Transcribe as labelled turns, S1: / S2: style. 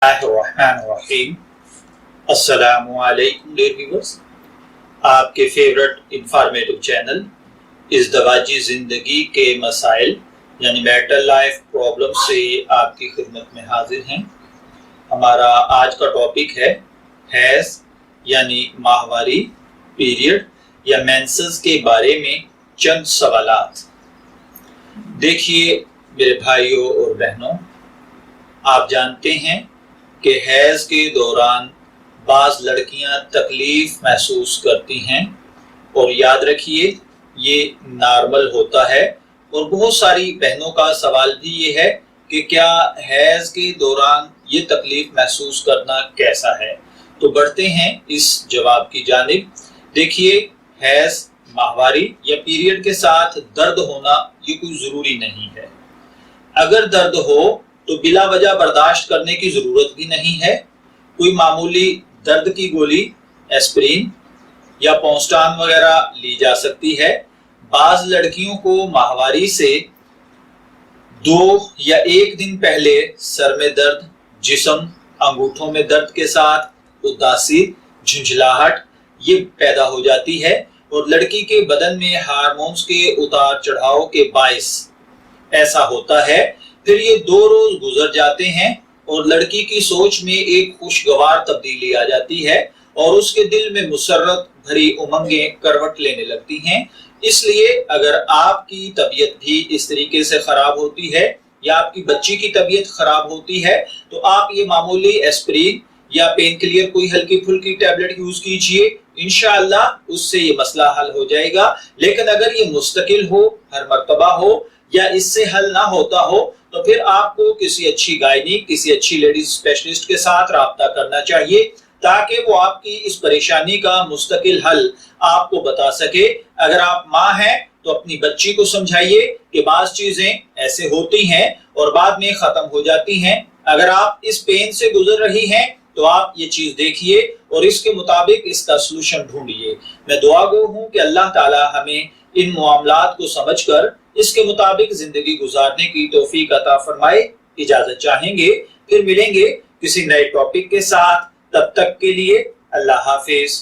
S1: Bismillahirrahmanirrahim. Assalamualaikum dear viewers. आपके favourite informative channel इस दवाजी जिंदगी के मसाइल यानी मैरिटल लाइफ प्रॉब्लम से आपकी खिदमत में हाजिर हैं। हमारा आज का टॉपिक है हैज़ यानी माहवारी, पीरियड या मेंसेस के बारे में चंद सवालात। देखिए मेरे भाइयों और बहनों, आप जानते हैं कि हैज़ के दौरान बाज़ लड़कियां तकलीफ महसूस करती हैं और याद रखिए ये नॉर्मल होता है। और बहुत सारी बहनों का सवाल भी ये है कि क्या हैज़ के दौरान ये तकलीफ महसूस करना कैसा है। तो बढ़ते हैं इस जवाब की जानिब। देखिए, हैज़ माहवारी या पीरियड के साथ दर्द होना ये कोई ज़रूरी नहीं है। अगर दर्द हो तो बिला वजह बर्दाश्त करने की जरूरत भी नहीं है। कोई मामूली दर्द की गोली, एस्प्रिन या पोस्टान वगैरह ली जा सकती है। बाज लड़कियों को माहवारी से 2 या 1 दिन पहले सर में दर्द, जिस्म, अंगूठों में दर्द के साथ उदासी, झुंझलाहट ये पैदा हो जाती है और लड़की के बदन में हार्मोन्स के उतार चढ़ाव के बाइस ऐसा होता है। फिर ये 2 रोज गुजर जाते हैं और लड़की की सोच में एक खुशगवार तब्दीली आ जाती है और उसके दिल में मुसर्रत भरी उमंगें करवट लेने लगती हैं। इसलिए अगर आपकी तबीयत भी इस तरीके से खराब होती है या आपकी बच्ची की तबीयत खराब होती है तो आप ये मामूली एस्प्रिन या पेन किलर कोई हल्की फुल्की टैबलेट यूज कीजिए, इंशाअल्लाह उससे ये मसला हल हो जाएगा। लेकिन अगर ये मुस्तकिल हो, हर मर्तबा हो या इससे हल ना होता हो तो फिर आपको किसी अच्छी गायनिक, किसी अच्छी लेडीज स्पेशलिस्ट के साथ राब्ता करना चाहिए ताकि वो आपकी इस परेशानी का मुस्तकिल हल आपको बता सके। अगर आप माँ हैं तो अपनी बच्ची को समझाइए कि बाज़ चीजें ऐसे होती हैं और बाद में खत्म हो जाती हैं। अगर आप इस पेन से गुजर रही हैं तो आप ये चीज देखिए और इसके मुताबिक इसका सलूशन ढूंढिए। मैं दुआ गो हूँ कि अल्लाह ताला हमें इन मामलात को समझकर इसके मुताबिक जिंदगी गुजारने की तौफीक अता फरमाए। इजाजत चाहेंगे, फिर मिलेंगे किसी नए टॉपिक के साथ। तब तक के लिए अल्लाह हाफिज।